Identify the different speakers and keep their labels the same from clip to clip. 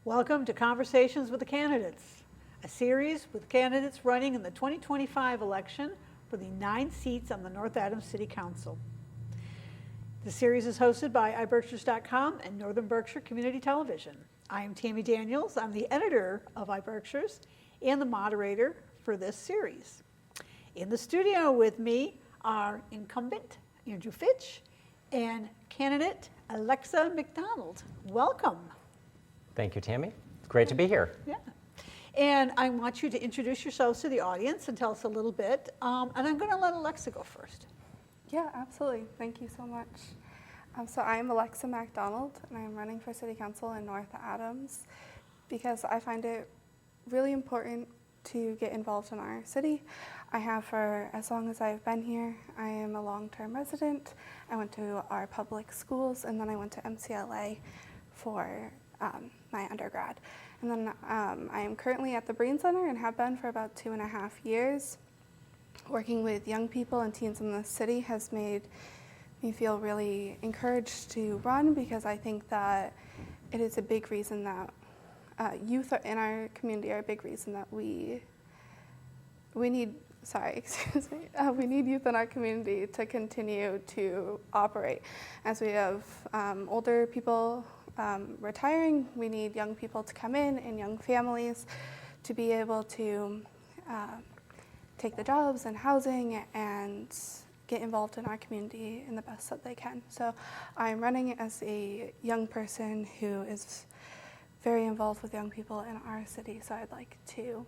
Speaker 1: Welcome to Conversations with the Candidates, a series with candidates running in the 2025 election for the 9 seats on the North Adams City Council. The series is hosted by iBerkshires.com and Northern Berkshire Community Television. I am Tammy Daniels. I'm the editor of iBerkshires and the moderator for this series. In the studio with me are incumbent Andrew Fitch and candidate Alexa Macdonald. Welcome.
Speaker 2: Thank you, Tammy. It's great to be here.
Speaker 1: Yeah. And I want you to introduce yourselves to the audience and tell us a little bit. And I'm going to let Alexa go first.
Speaker 3: Yeah, absolutely. Thank you so much. So I'm Alexa Macdonald, and I'm running for City Council in North Adams because I find it really important to get involved in our city. I have for as long as I've been here. I am a long-term resident. I went to our public schools, and then I went to MCLA for my undergrad. And then I am currently at the Breen Center and have been for about 2.5 years. Working with young people and teens in the city has made me feel really encouraged to run because I think that it is a big reason that youth in our community are a big reason that we need we need youth in our community to continue to operate. As we have older people retiring, we need young people to come in and young families to be able to take the jobs and housing and get involved in our community in the best that they can. So I'm running as a young person who is very involved with young people in our city, so I'd like to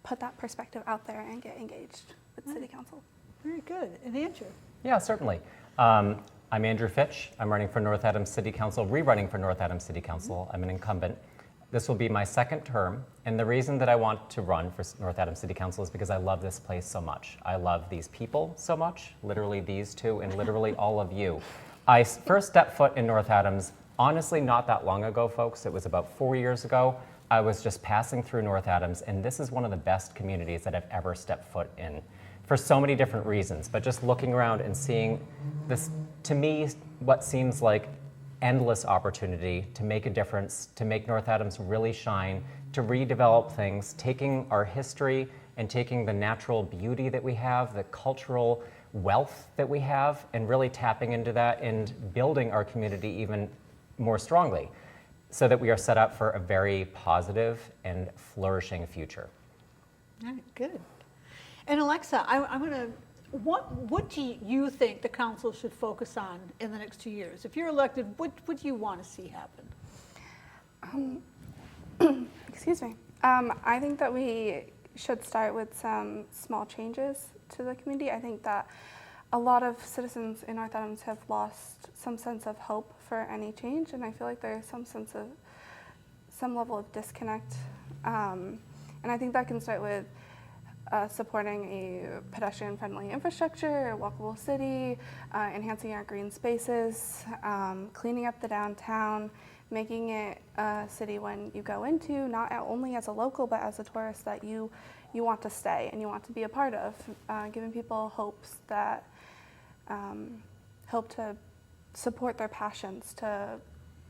Speaker 3: put that perspective out there and get engaged with City Council.
Speaker 1: Very good. And Andrew?
Speaker 2: Yeah, certainly. I'm Andrew Fitch. I'm running for North Adams City Council, rerunning for North Adams City Council. I'm an incumbent. This will be my second term, and the reason that I want to run for North Adams City Council is because I love this place so much. I love these people so much, literally these two, and literally all of you. I first stepped foot in North Adams, honestly, not that long ago, folks. It was about 4 years ago. I was just passing through North Adams, and this is one of the best communities that I've ever stepped foot in for so many different reasons. But just looking around and seeing this, to me, what seems like endless opportunity to make a difference, to make North Adams really shine, to redevelop things, taking our history and taking the natural beauty that we have, the cultural wealth that we have, and really tapping into that and building our community even more strongly so that we are set up for a very positive and flourishing future.
Speaker 1: All right, good. And Alexa, I'm going to, what do you think the council should focus on in the next 2 years? If you're elected, what do you want to see happen?
Speaker 3: Excuse me. I think that we should start with some small changes to the community. I think that a lot of citizens in North Adams have lost some sense of hope for any change, and I feel like there's some level of disconnect. And I think that can start with supporting a pedestrian-friendly infrastructure, a walkable city, enhancing our green spaces, cleaning up the downtown, making it a city when you go into, not only as a local, but as a tourist that you want to stay and you want to be a part of, giving people hopes that hope to support their passions, to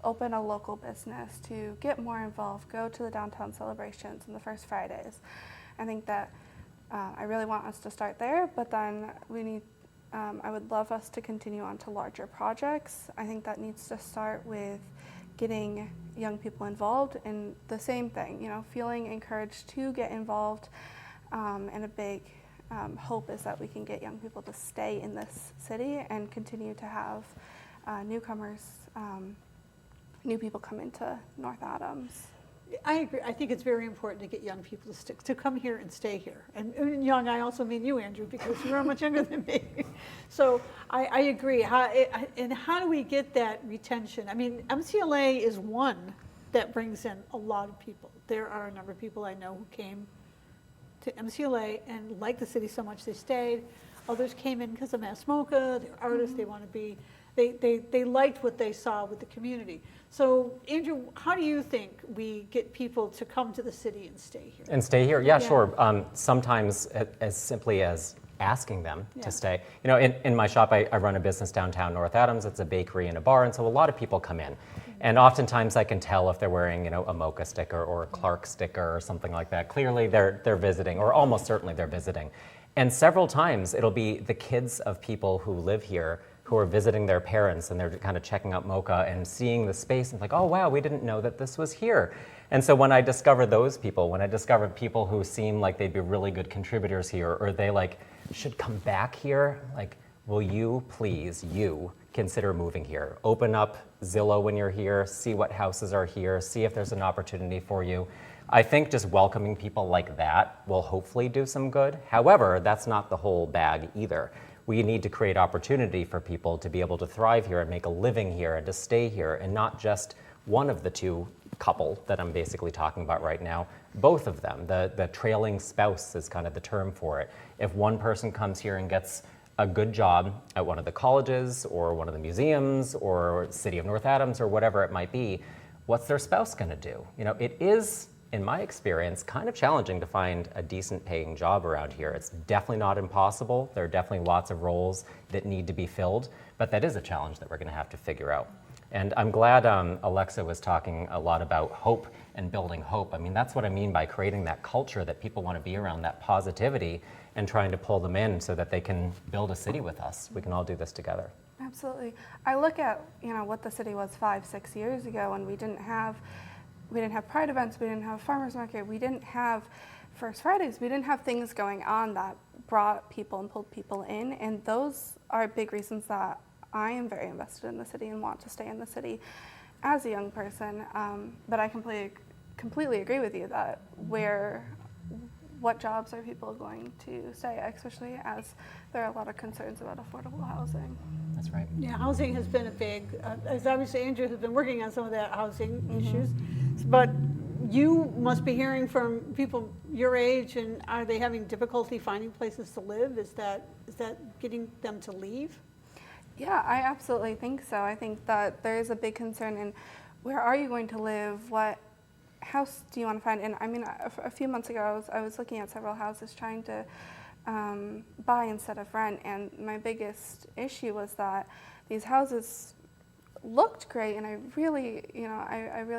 Speaker 3: open a local business, to get more involved, go to the downtown celebrations and the First Fridays. I think that I really want us to start there, but then we need, I would love us to continue on to larger projects. I think that needs to start with getting young people involved in the same thing, feeling encouraged to get involved. And a big hope is that we can get young people to stay in this city and continue to have newcomers, new people come into North Adams.
Speaker 1: I agree. I think it's very important to get young people to come here and stay here. And young, I also mean you, Andrew, because you're much younger than me. So I agree. And how do we get that retention? I mean, MCLA is one that brings in a lot of people. There are a number of people I know who came to MCLA and liked the city so much they stayed. Others came in because of Mass Mocha. They're artists. They want to be. They liked what they saw with the community. So, Andrew, how do you think we get people to come to the city and stay here?
Speaker 2: And stay here? Yeah, sure. Sometimes as simply as asking them
Speaker 1: Yeah.
Speaker 2: to stay. You know, in my shop, I run a business downtown North Adams. It's a bakery and a bar, and so a lot of people come in. And oftentimes I can tell if they're wearing, you know, a Mocha sticker or a Clark sticker or something like that. Clearly they're visiting, or almost certainly they're visiting. And several times it'll be the kids of people who live here who are visiting their parents, and they're kind of checking out Mocha and seeing the space and like, oh wow, we didn't know that this was here. And so when I discover those people, when I discover people who seem like they'd be really good contributors here, or they like should come back here, like, will you please, consider moving here? Open up Zillow when you're here, see what houses are here, see if there's an opportunity for you. I think just welcoming people like that will hopefully do some good. However, that's not the whole bag either. We need to create opportunity for people to be able to thrive here and make a living here and to stay here, and not just one of the two couple that I'm basically talking about right now, both of them. The trailing spouse is kind of the term for it. If one person comes here and gets a good job at one of the colleges or one of the museums or City of North Adams or whatever it might be, what's their spouse going to do? You know, it is, in my experience, kind of challenging to find a decent paying job around here. It's definitely not impossible. There are definitely lots of roles that need to be filled, but that is a challenge that we're going to have to figure out. And I'm glad Alexa was talking a lot about hope and building hope. I mean, that's what I mean by creating that culture that people want to be around, that positivity, and trying to pull them in so that they can build a city with us. We can all do this together.
Speaker 3: Absolutely. I look at, you know, what the city was 5-6 years ago, and we didn't have Pride events, we didn't have farmers market, we didn't have First Fridays, we didn't have things going on that brought people and pulled people in, and those are big reasons that I am very invested in the city and want to stay in the city as a young person. But I completely agree with you that what jobs are people going to stay, especially as there are a lot of concerns about affordable housing.
Speaker 2: That's right.
Speaker 1: Yeah, housing has been a big, as obviously Andrew has been working on some of that housing issues, but you must be hearing from people your age, and are they having difficulty finding places to live? Is that getting them to leave?
Speaker 3: Yeah, I absolutely think so. I think that there is a big concern in where are you going to live? What house do you want to find? And I mean, a few months ago, I was looking at several houses trying to buy instead of rent, and my biggest issue was that these houses looked great, and I really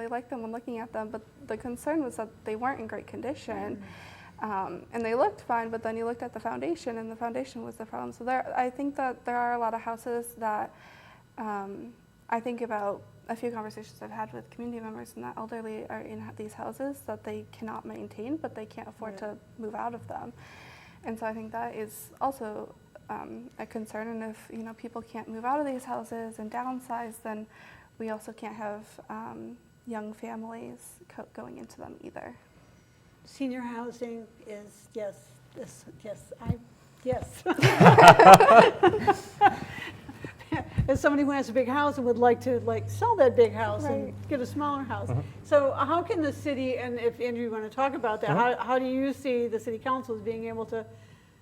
Speaker 3: liked them when looking at them, but the concern was that they weren't in great condition. And they looked fine, but then you looked at the foundation, and the foundation was the problem. So I think that there are a lot of houses that I think about a few conversations I've had with community members, and that elderly are in these houses that they cannot maintain, but they can't afford to move out of them. And so I think that is also a concern. And if people can't move out of these houses and downsize, then we also can't have young families going into them either.
Speaker 1: Senior housing is, yes. As somebody who has a big house and would like to sell that big house and get a smaller house. So how can the city, and if Andrew, you want to talk about that, how do you see the city council as being able to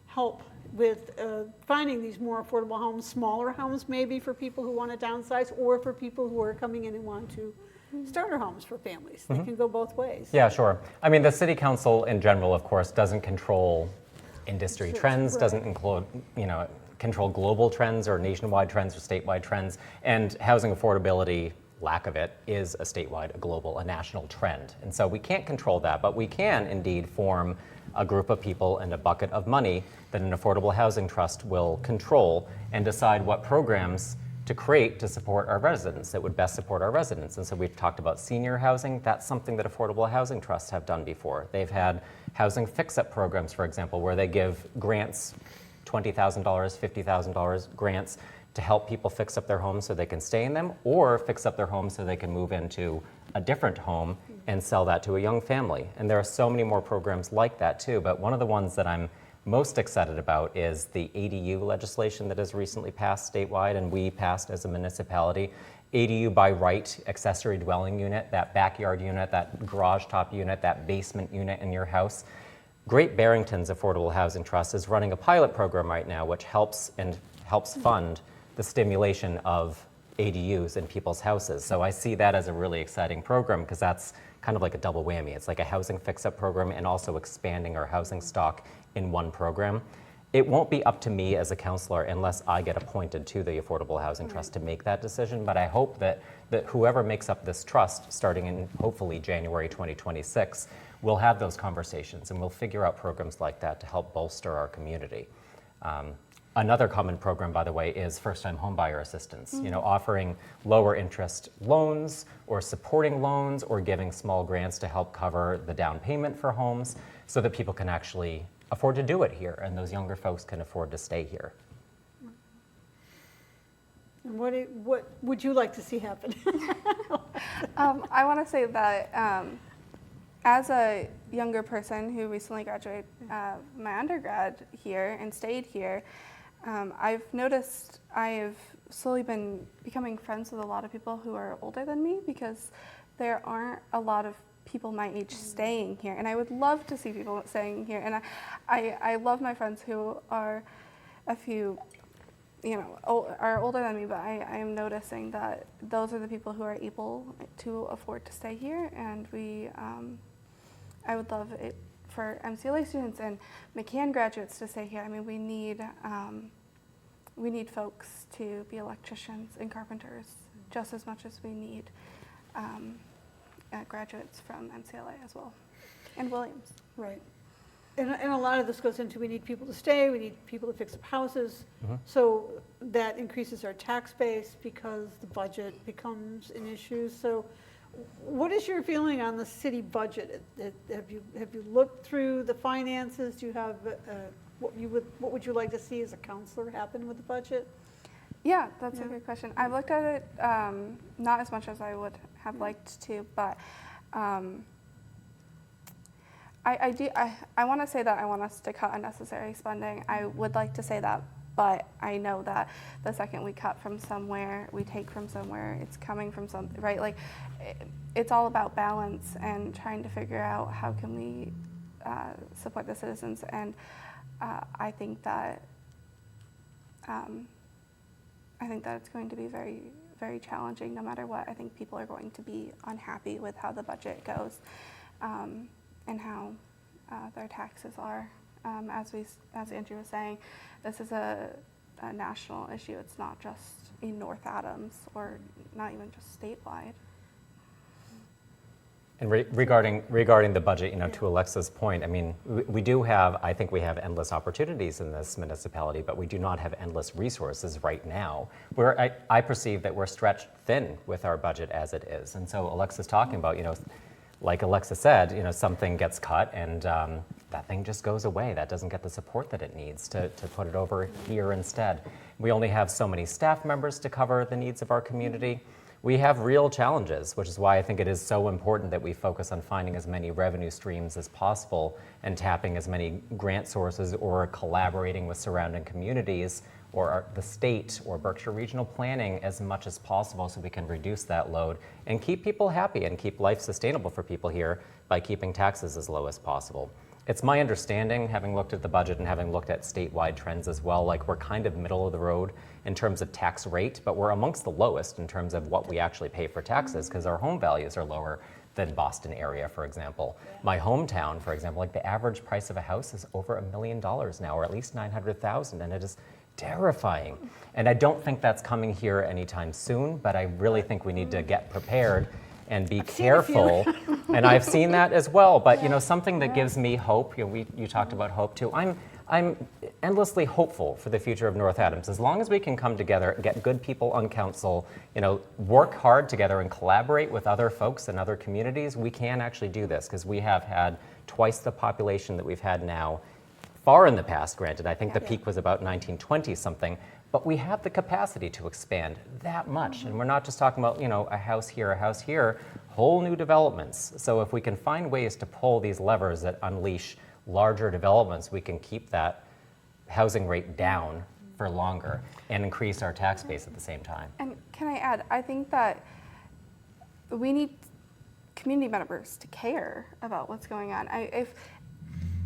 Speaker 1: help with finding these more affordable homes, smaller homes maybe for people who want to downsize, or for people who are coming in and want to starter homes for families? They can go both ways.
Speaker 2: Yeah, sure. I mean, the city council in general, of course, doesn't control industry trends, doesn't include, control global trends or nationwide trends or statewide trends, and housing affordability, lack of it, is a statewide, a global, a national trend. And so we can't control that, but we can indeed form a group of people and a bucket of money that an affordable housing trust will control and decide what programs to create to support our residents that would best support our residents. And so we've talked about senior housing. That's something that affordable housing trusts have done before. They've had housing fix-up programs, for example, where they give grants, $20,000, $50,000 grants to help people fix up their homes so they can stay in them, or fix up their homes so they can move into a different home and sell that to a young family. And there are so many more programs like that too, but one of the ones that I'm most excited about is the ADU legislation that has recently passed statewide, and we passed as a municipality. ADU by right, accessory dwelling unit, that backyard unit, that garage top unit, that basement unit in your house. Great Barrington's Affordable Housing Trust is running a pilot program right now which helps fund the stimulation of ADUs in people's houses. So I see that as a really exciting program because that's kind of like a double whammy. It's like a housing fix-up program and also expanding our housing stock in one program. it won't be up to me as a counselor unless I get appointed to the Affordable Housing Trust to make that decision. But I hope that whoever makes up this trust, starting in hopefully January 2026, will have those conversations and we'll figure out programs like that to help bolster our community. Another common program, by the way, is first-time homebuyer assistance. You know, offering lower interest loans or supporting loans or giving small grants to help cover the down payment for homes so that people can actually afford to do it here and those younger folks can afford to stay here.
Speaker 1: And what would you like to see happen?
Speaker 3: I want to say that as a younger person who recently graduated my undergrad here and stayed here, I've noticed I've slowly been becoming friends with a lot of people who are older than me because there aren't a lot of people my age staying here, and I would love to see people staying here. And I love my friends who are a few, are older than me, but I am noticing that those are the people who are able to afford to stay here, and I would love it for MCLA students and McCann graduates to stay here. I mean, we need folks to be electricians and carpenters just as much as we need graduates from MCLA as well, and Williams.
Speaker 1: Right. And a lot of this goes into we need people to stay, we need people to fix up houses. So that increases our tax base because the budget becomes an issue. So what is your feeling on the city budget? Have you looked through the finances? Do you have what would you like to see as a counselor happen with the budget?
Speaker 3: Yeah, that's a good question. I've looked at it not as much as I would have liked to, but I want to say that I want us to cut unnecessary spending. I would like to say that, but I know that the second we cut from somewhere, we take from somewhere, it's coming from something, right? Like, it's all about balance and trying to figure out how can we support the citizens. And I think that it's going to be very, very challenging no matter what. I think people are going to be unhappy with how the budget goes and how their taxes are. As Andrew was saying, this is a national issue. It's not just in North Adams or not even just statewide.
Speaker 2: And regarding the budget, to Alexa's point, I mean, I think we have endless opportunities in this municipality, but we do not have endless resources right now. I perceive that we're stretched thin with our budget as it is. And so Alexa's talking about, like Alexa said, something gets cut and that thing just goes away. That doesn't get the support that it needs to put it over here instead. We only have so many staff members to cover the needs of our community. We have real challenges, which is why I think it is so important that we focus on finding as many revenue streams as possible and tapping as many grant sources or collaborating with surrounding communities or the state or Berkshire Regional Planning as much as possible so we can reduce that load and keep people happy and keep life sustainable for people here by keeping taxes as low as possible. It's my understanding, having looked at the budget and having looked at statewide trends as well, like we're kind of middle of the road in terms of tax rate, but we're amongst the lowest in terms of what we actually pay for taxes because our home values are lower than Boston area, for example. My hometown, for example, like the average price of a house is over $1 million now, or at least $900,000, and it is terrifying. And I don't think that's coming here anytime soon, but I really think we need to get prepared and be careful. And I've seen that as well. But something that gives me hope. You talked about hope too. I'm endlessly hopeful for the future of North Adams. As long as we can come together, get good people on council, work hard together and collaborate with other folks and other communities, we can actually do this because we have had twice the population that we've had now. Far in the past, granted, I think the peak was about 1920 something, but we have the capacity to expand that much. And we're not just talking about, a house here, whole new developments. So if we can find ways to pull these levers that unleash larger developments, we can keep that housing rate down for longer and increase our tax base at the same time.
Speaker 3: And can I add, I think that we need community members to care about what's going on.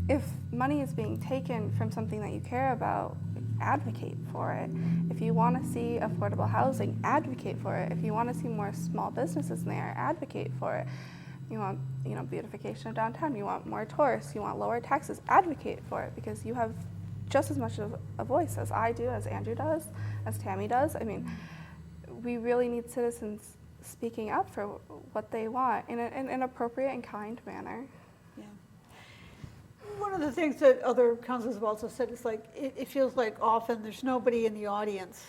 Speaker 3: If money is being taken from something that you care about, advocate for it. If you want to see affordable housing, advocate for it. If you want to see more small businesses in there, advocate for it. You want, beautification of downtown. You want more tourists. You want lower taxes. Advocate for it because you have just as much of a voice as I do, as Andrew does, as Tammy does. I mean, we really need citizens speaking up for what they want in an appropriate and kind manner.
Speaker 1: Yeah. One of the things that other councils have also said is like, it feels like often there's nobody in the audience.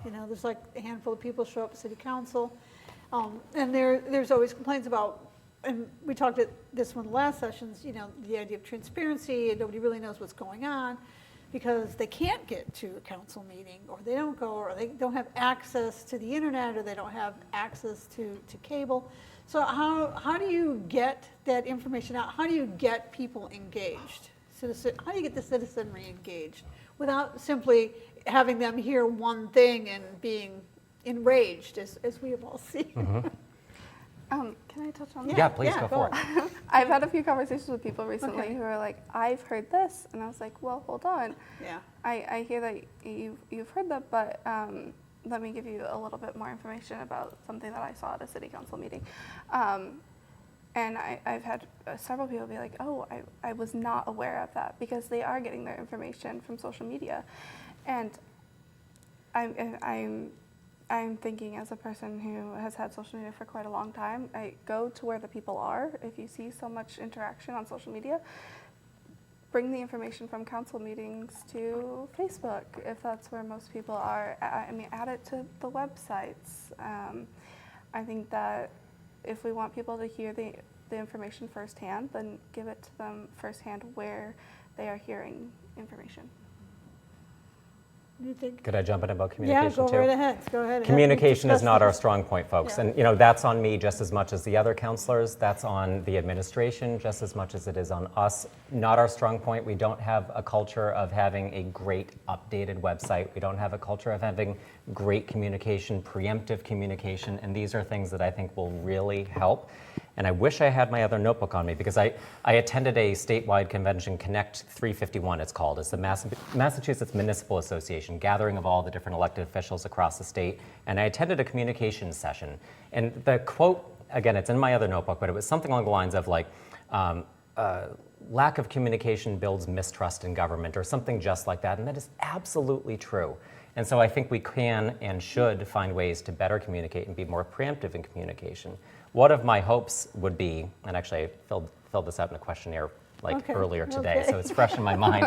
Speaker 1: You know, there's like a handful of people show up at city council, and there's always complaints about, and we talked at this one last sessions, you know, the idea of transparency, and nobody really knows what's going on because they can't get to a council meeting, or they don't go, or they don't have access to the internet, or they don't have access to cable. So how do you get that information out? How do you get people engaged? How do you get the citizenry engaged without simply having them hear one thing and being enraged, as we have all seen?
Speaker 2: Mm-hmm.
Speaker 3: Can I touch on that?
Speaker 2: Yeah, please go for it.
Speaker 3: I've had a few conversations with people recently
Speaker 1: Okay.
Speaker 3: who are like, I've heard this. And I was like, well, hold on.
Speaker 1: Yeah.
Speaker 3: I hear that you've heard that, but let me give you a little bit more information about something that I saw at a city council meeting. And I've had several people be like, oh, I was not aware of that, because they are getting their information from social media. And I'm thinking, as a person who has had social media for quite a long time, I go to where the people are. If you see so much interaction on social media, bring the information from council meetings to Facebook, if that's where most people are. I mean, add it to the websites. I think that if we want people to hear the information firsthand, then give it to them firsthand where they are hearing information.
Speaker 1: You think?
Speaker 2: Could I jump in about communication
Speaker 1: Yeah, go
Speaker 2: too?
Speaker 1: right ahead. Go ahead.
Speaker 2: Communication is
Speaker 1: Discuss
Speaker 2: not our
Speaker 1: this.
Speaker 2: strong point, folks.
Speaker 1: Yeah.
Speaker 2: And, you know, that's on me just as much as the other counselors. That's on the administration just as much as it is on us. Not our strong point. We don't have a culture of having a great updated website. We don't have a culture of having great communication, preemptive communication. And these are things that I think will really help. And I wish I had my other notebook on me, because I attended a statewide convention, Connect 351 it's called. It's the Massachusetts Municipal Association, gathering of all the different elected officials across the state. And I attended a communications session. And the quote, again, it's in my other notebook, but it was something along the lines of like, lack of communication builds mistrust in government, or something just like that. And that is absolutely true. And so I think we can and should find ways to better communicate and be more preemptive in communication. One of my hopes would be, and actually I filled this out in a questionnaire earlier today,
Speaker 1: okay.
Speaker 2: so it's fresh in my mind.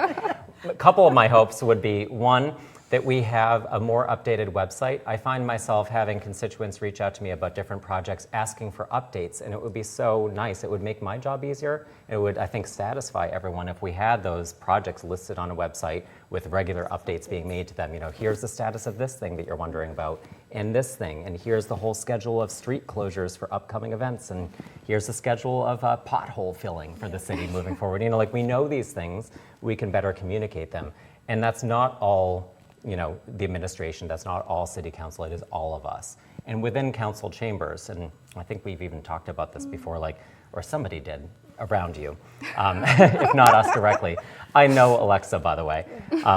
Speaker 2: A couple of my hopes would be, one, that we have a more updated website. I find myself having constituents reach out to me about different projects asking for updates, and it would be so nice. It would make my job easier. It would, I think, satisfy everyone if we had those projects listed on a website with regular updates being made to them. You know, here's the status of this thing that you're wondering about, and this thing, and here's the whole schedule of street closures for upcoming events, and here's the schedule of pothole filling for the city moving forward. You know, like, we know these things, we can better communicate them. And that's not all, you know, the administration, that's not all city council, it is all of us. And within council chambers, and I think we've even talked about this before, like, or somebody did around you, if not us directly. I know Alexa, by the way,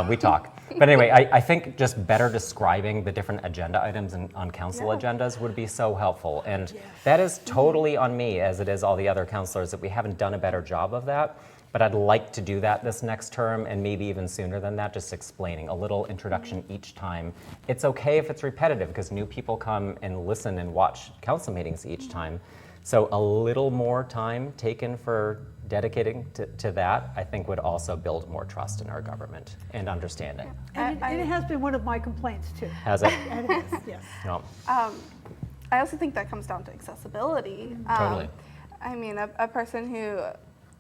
Speaker 2: we talk. But anyway, I think just better describing the different agenda items on council agendas would be so helpful. And that is totally on me, as it is all the other councilors, that we haven't done a better job of that. But I'd like to do that this next term, and maybe even sooner than that, just explaining a little introduction each time. It's okay if it's repetitive, because new people come and listen and watch council meetings each time. So a little more time taken for dedicating to that, I think, would also build more trust in our government and understanding.
Speaker 1: And it has been one of my complaints too.
Speaker 2: Has it?
Speaker 1: And it is, yes.
Speaker 2: No.
Speaker 3: I also think that comes down to accessibility.
Speaker 2: Totally.
Speaker 3: I mean, a person who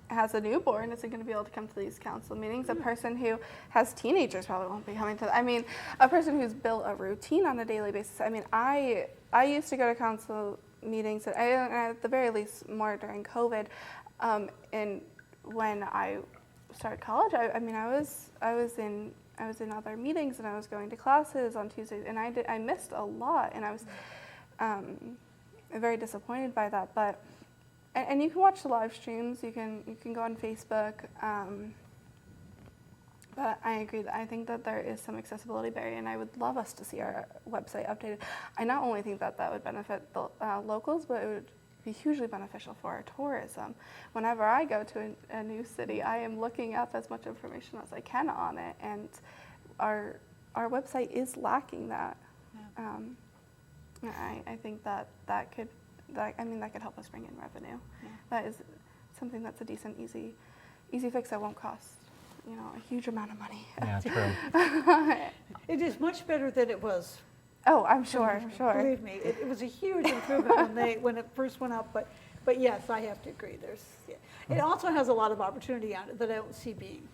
Speaker 3: has a newborn isn't going to be able to come to these council meetings. A person who has teenagers probably won't be coming to. I mean, a person who's built a routine on a daily basis. I mean, I used to go to council meetings, and at the very least more during COVID. And when I started college, I was in other meetings, and I was going to classes on Tuesdays, and I missed a lot, and I was very disappointed by that. But and you can watch the live streams. You can go on Facebook. But I agree that I think that there is some accessibility barrier, and I would love us to see our website updated. I not only think that would benefit the locals, but it would be hugely beneficial for our tourism. Whenever I go to a new city, I am looking up as much information as I can on it, and our website is lacking that. I think that could help us bring in revenue.
Speaker 1: Yeah.
Speaker 3: That is something that's a decent, easy fix that won't cost, a huge amount of money.
Speaker 2: Yeah, true.
Speaker 1: It is much better than it was.
Speaker 3: Oh, I'm sure.
Speaker 1: Believe me, it was a huge improvement when it first went up, but yes, I have to agree. It also has a lot of opportunity on it that I don't see being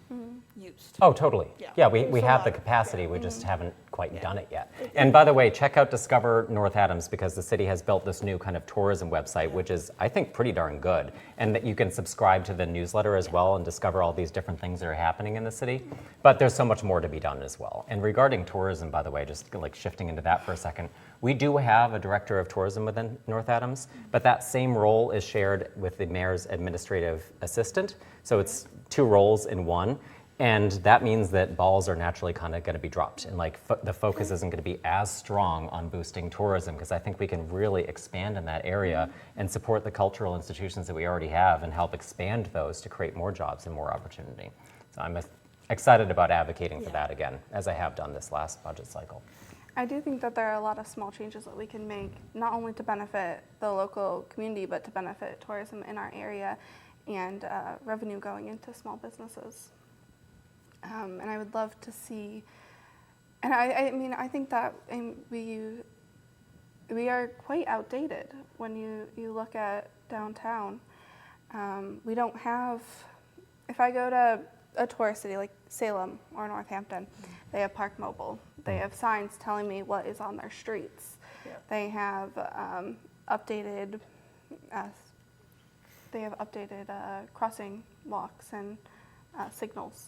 Speaker 1: used.
Speaker 2: Oh, totally.
Speaker 1: Yeah.
Speaker 2: We
Speaker 1: There's a
Speaker 2: have
Speaker 1: lot
Speaker 2: the
Speaker 1: of-
Speaker 2: capacity, we just haven't quite done it yet. And by the way, check out Discover North Adams, because the city has built this new kind of tourism website, which is, I think, pretty darn good. And that you can subscribe to the newsletter as well and discover all these different things that are happening in the city. But there's so much more to be done as well. And regarding tourism, by the way, just like shifting into that for a second, we do have a director of tourism within North Adams, but that same role is shared with the mayor's administrative assistant. So it's two roles in one. And that means that balls are naturally kind of going to be dropped. And like the focus isn't going to be as strong on boosting tourism, because I think we can really expand in that area and support the cultural institutions that we already have and help expand those to create more jobs and more opportunity. So I'm excited about advocating for that again, as I have done this last budget cycle.
Speaker 3: I do think that there are a lot of small changes that we can make, not only to benefit the local community, but to benefit tourism in our area and revenue going into small businesses. And I would love to see, and I think that we are quite outdated when you look at downtown. We don't have, if I go to a tourist city like Salem or Northampton, they have Park Mobile. They have signs telling me what is on their streets.
Speaker 1: Yeah.
Speaker 3: They have updated crossing walks and signals,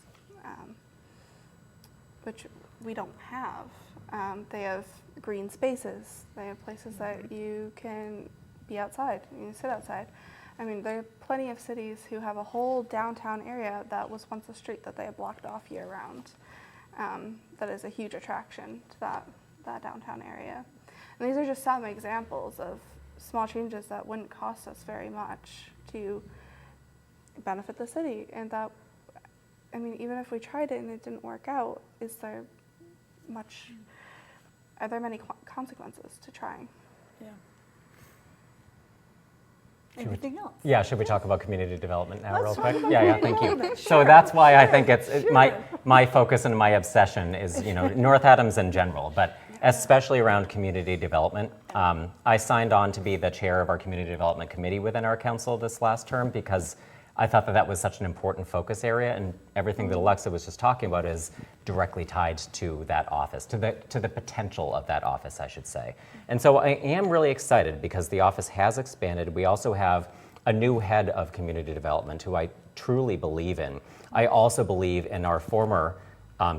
Speaker 3: which we don't have. They have green spaces. They have places that you can be outside, you can sit outside. I mean, there are plenty of cities who have a whole downtown area that was once a street that they have blocked off year-round. That is a huge attraction to that downtown area. And these are just some examples of small changes that wouldn't cost us very much to benefit the city. And that, I mean, even if we tried it and it didn't work out, are there many consequences to trying?
Speaker 1: Yeah. Anything else?
Speaker 2: Yeah, should we talk about community development now real
Speaker 1: Let's talk
Speaker 2: quick?
Speaker 1: about
Speaker 2: Yeah,
Speaker 1: community
Speaker 2: thank you.
Speaker 1: development,
Speaker 2: So
Speaker 1: sure.
Speaker 2: that's why I think my focus and my obsession is, North Adams in general, but especially around community development. I signed on to be the chair of our community development committee within our council this last term because I thought that was such an important focus area, and everything that Alexa was just talking about is directly tied to that office, to the potential of that office, I should say. And so I am really excited because the office has expanded. We also have a new head of community development who I truly believe in. I also believe in our former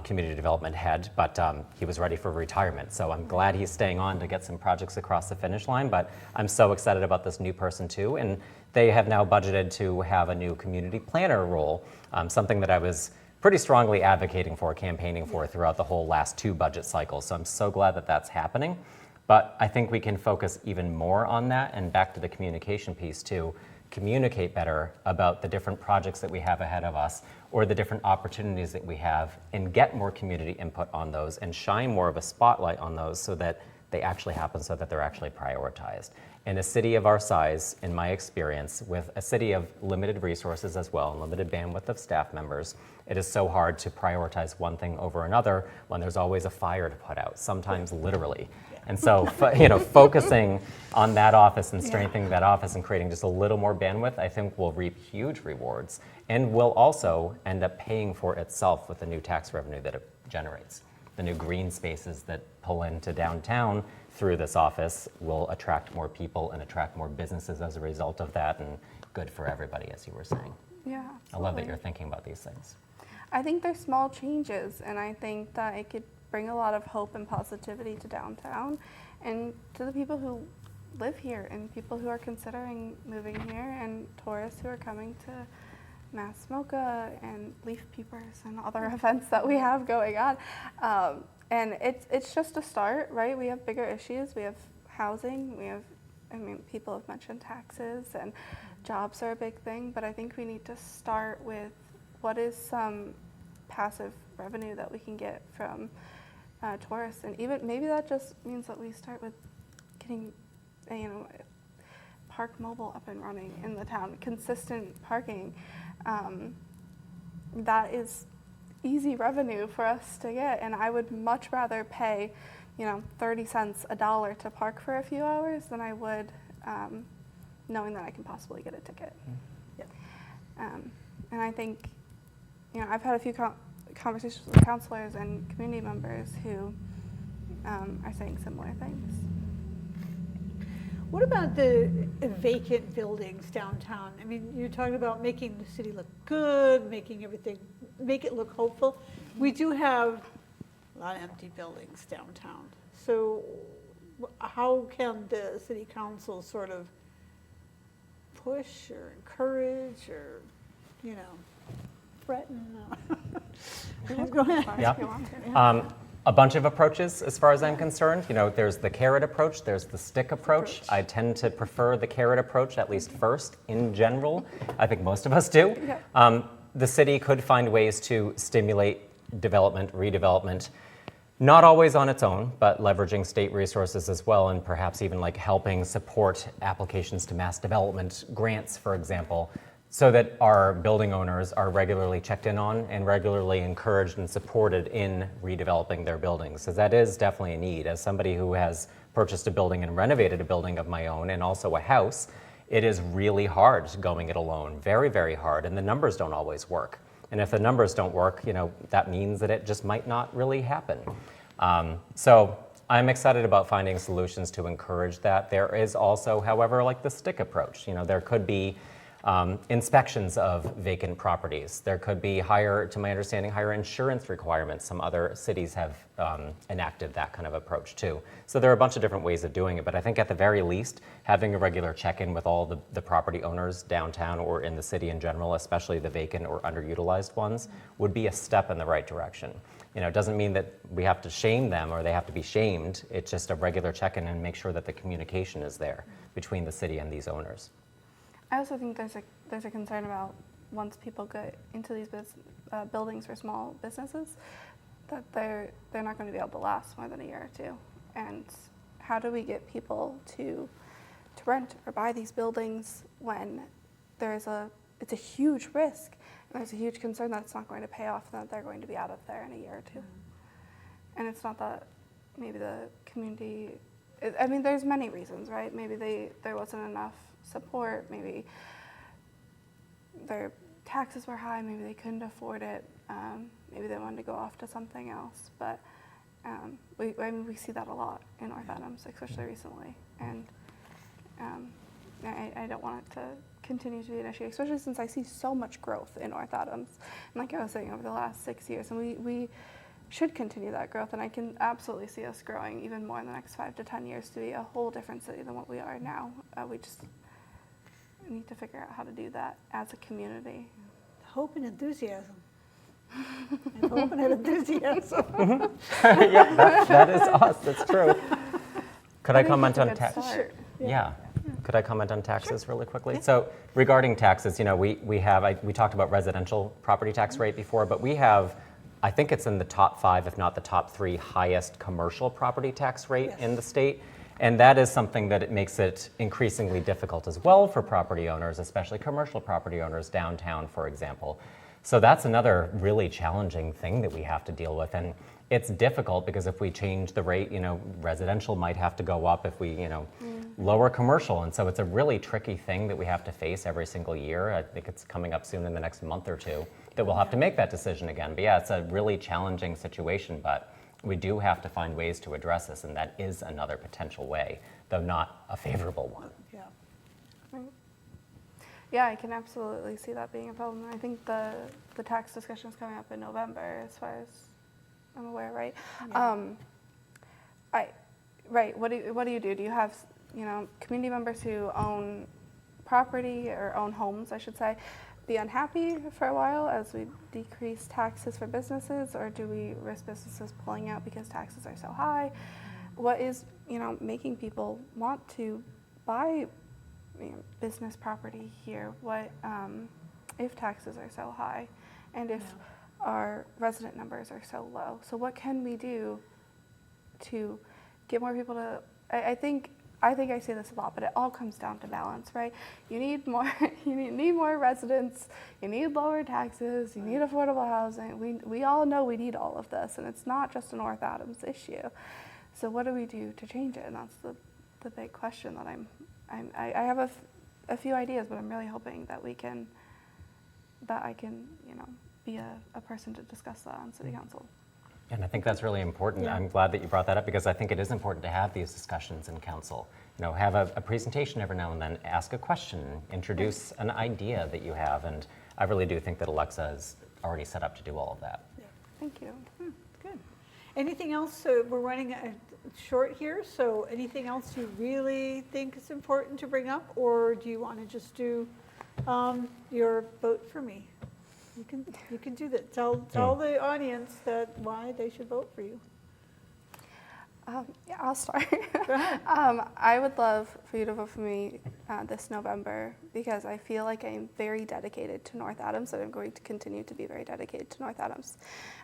Speaker 2: community development head, but he was ready for retirement. So I'm glad he's staying on to get some projects across the finish line, but I'm so excited about this new person too. And they have now budgeted to have a new community planner role, something that I was pretty strongly advocating for, campaigning for throughout the whole last 2 budget cycles. So I'm so glad that that's happening. But I think we can focus even more on that, and back to the communication piece too, communicate better about the different projects that we have ahead of us or the different opportunities that we have, and get more community input on those and shine more of a spotlight on those so that they actually happen, so that they're actually prioritized. In a city of our size, in my experience, with a city of limited resources as well, and limited bandwidth of staff members, it is so hard to prioritize one thing over another when there's always a fire to put out, sometimes literally. And so, focusing on that office and strengthening that office and creating just a little more bandwidth, I think will reap huge rewards, and will also end up paying for itself with the new tax revenue that it generates. The new green spaces that pull into downtown through this office will attract more people and attract more businesses as a result of that, and good for everybody, as you were saying.
Speaker 3: Yeah,
Speaker 2: I love that
Speaker 3: absolutely.
Speaker 2: you're thinking about these things.
Speaker 3: I think they're small changes, and I think that it could bring a lot of hope and positivity to downtown and to the people who live here and people who are considering moving here and tourists who are coming to Mass Mocha and Leaf Peepers and other events that we have going on. And it's just a start, right? We have bigger issues. We have housing, we have I mean, people have mentioned taxes and jobs are a big thing, but I think we need to start with what is some passive revenue that we can get from tourists, and even maybe that just means that we start with getting, Park Mobile up and running in the town, consistent parking. That is easy revenue for us to get, and I would much rather pay 30 cents a dollar to park for a few hours than I would knowing that I can possibly get a ticket.
Speaker 1: Yeah.
Speaker 3: And I think, I've had a few conversations with counselors and community members who are saying similar things.
Speaker 1: What about the vacant buildings downtown? I mean, you're talking about making the city look good, make it look hopeful. We do have a lot of empty buildings downtown. So how can the city council sort of push or encourage or, threaten? Go ahead.
Speaker 2: Yeah.
Speaker 3: If you want to.
Speaker 2: A bunch of approaches as far as I'm concerned. There's the carrot approach, there's the stick approach. I tend to prefer the carrot approach, at least first, in general. I think most of us do.
Speaker 3: Yeah.
Speaker 2: The city could find ways to stimulate development, redevelopment, not always on its own, but leveraging state resources as well, and perhaps even like helping support applications to mass development grants, for example, so that our building owners are regularly checked in on and regularly encouraged and supported in redeveloping their buildings. Because that is definitely a need. As somebody who has purchased a building and renovated a building of my own and also a house, it is really hard going it alone, very, very hard, and the numbers don't always work. And if the numbers don't work, that means that it just might not really happen. So I'm excited about finding solutions to encourage that. There is also, however, like the stick approach. There could be inspections of vacant properties. There could be to my understanding, higher insurance requirements. Some other cities have enacted that kind of approach too. So there are a bunch of different ways of doing it, but I think at the very least, having a regular check-in with all the property owners downtown or in the city in general, especially the vacant or underutilized ones, would be a step in the right direction. It doesn't mean that we have to shame them or they have to be shamed. It's just a regular check-in and make sure that the communication is there between the city and these owners.
Speaker 3: I also think there's a concern about once people get into these buildings for small businesses, that they're not going to be able to last more than a year or two. And how do we get people to rent or buy these buildings when it's a huge risk and there's a huge concern that it's not going to pay off and that they're going to be out of there in a year or two. And it's not that maybe the community, there's many reasons, right? Maybe there wasn't enough support, maybe their taxes were high, maybe they couldn't afford it, maybe they wanted to go off to something else, but we see that a lot in North Adams, especially recently, and I don't want it to continue to be an issue, especially since I see so much growth in North Adams, and like I was saying, over the last 6 years, and we should continue that growth, and I can absolutely see us growing even more in the next 5 to 10 years to be a whole different city than what we are now. We just need to figure out how to do that as a community.
Speaker 1: Hope and enthusiasm. And hope and enthusiasm.
Speaker 2: Yeah, that is us. That's true. Could I comment on taxes?
Speaker 3: Sure.
Speaker 2: Yeah. Could I comment on taxes really quickly? Yeah. So regarding taxes, we talked about residential property tax rate before, but we have, I think it's in the top 5, if not the top 3 highest commercial property tax rate in the state. And that is something that it makes it increasingly difficult as well for property owners, especially commercial property owners downtown, for example. So that's another really challenging thing that we have to deal with. And it's difficult because if we change the rate, residential might have to go up if we, lower commercial. And so it's a really tricky thing that we have to face every single year. I think it's coming up soon in the next month or two that we'll have to make that decision again. But yeah, it's a really challenging situation, but we do have to find ways to address this, and that is another potential way, though not a favorable one.
Speaker 1: Yeah.
Speaker 3: Right. Yeah, I can absolutely see that being a problem. I think the tax discussion is coming up in November, as far as I'm aware, right?
Speaker 1: Yeah.
Speaker 3: Right. What do you do? Do you have community members who own property or own homes, I should say, be unhappy for a while as we decrease taxes for businesses, or do we risk businesses pulling out because taxes are so high? What is making people want to buy business property here, what if taxes are so high, and if our resident numbers are so low? So what can we do to get more people to? I think I say this a lot, but it all comes down to balance, right? You need more. You need more residents. You need lower taxes. You need affordable housing. We all know we need all of this, and it's not just a North Adams issue. So what do we do to change it? And that's the big question that I have a few ideas, but I'm really hoping that I can be a person to discuss that on City Council.
Speaker 2: And I think that's really important.
Speaker 1: Yeah.
Speaker 2: I'm glad that you brought that up because I think it is important to have these discussions in council. Have a presentation every now and then, ask a question, introduce an idea that you have, and I really do think that Alexa is already set up to do all of that.
Speaker 1: Yeah.
Speaker 3: Thank you.
Speaker 1: Good. Anything else? We're running short here, so anything else you really think is important to bring up, or do you want to just do your vote for me? You can do that. Tell the audience why they should vote for you.
Speaker 3: Yeah, I'll start.
Speaker 1: Go ahead.
Speaker 3: I would love for you to vote for me this November because I feel like I'm very dedicated to North Adams, and I'm going to continue to be very dedicated to North Adams.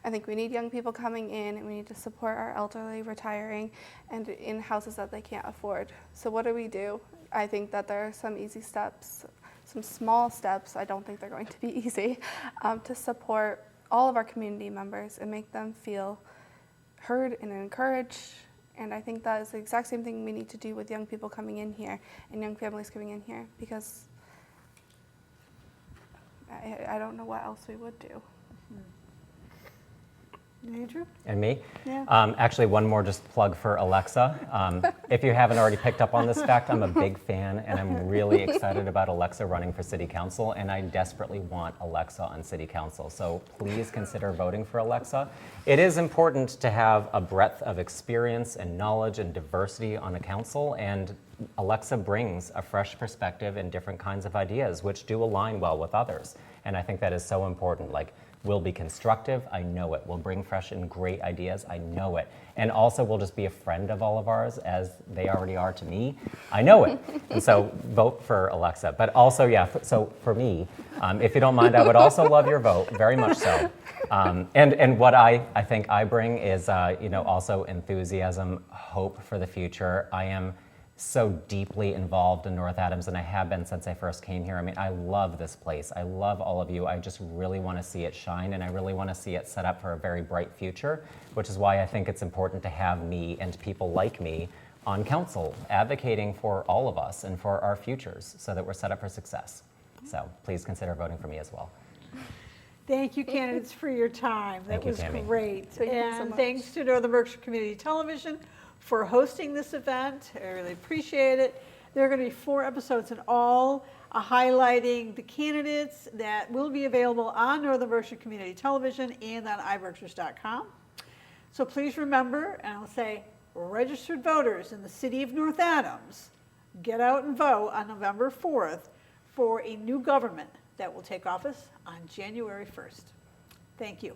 Speaker 3: I think we need young people coming in, and we need to support our elderly retiring and in houses that they can't afford. So what do? I think that there are some easy steps, some small steps, I don't think they're going to be easy, to support all of our community members and make them feel heard and encouraged. And I think that is the exact same thing we need to do with young people coming in here and young families coming in here, because I don't know what else we would do.
Speaker 1: Andrew?
Speaker 2: And me?
Speaker 1: Yeah.
Speaker 2: Actually, one more just plug for Alexa. If you haven't already picked up on this fact, I'm a big fan, and I'm really excited about Alexa running for City Council, and I desperately want Alexa on City Council. So please consider voting for Alexa. It is important to have a breadth of experience and knowledge and diversity on a council, and Alexa brings a fresh perspective and different kinds of ideas, which do align well with others. And I think that is so important. We'll be constructive, I know it. We'll bring fresh and great ideas, I know it. And also we'll just be a friend of all of ours, as they already are to me, I know it. And so vote for Alexa. But also, so for me, if you don't mind, I would also love your vote, very much so. And what I think I bring is, also enthusiasm, hope for the future. I am so deeply involved in North Adams, and I have been since I first came here. I mean, I love this place. I love all of you. I just really want to see it shine, and I really want to see it set up for a very bright future, which is why I think it's important to have me and people like me on council advocating for all of us and for our futures so that we're set up for success. So please consider voting for me as well.
Speaker 1: Thank you, candidates, for your time. That was
Speaker 2: Tammy.
Speaker 1: great.
Speaker 3: Thank you so
Speaker 1: And
Speaker 3: much.
Speaker 1: thanks to Northern Berkshire Community Television for hosting this event. I really appreciate it. There are going to be 4 episodes in all highlighting the candidates that will be available on Northern Berkshire Community Television and on iBerkshires.com. So please remember, and I'll say, registered voters in the city of North Adams, get out and vote on November 4th for a new government that will take office on January 1st. Thank you.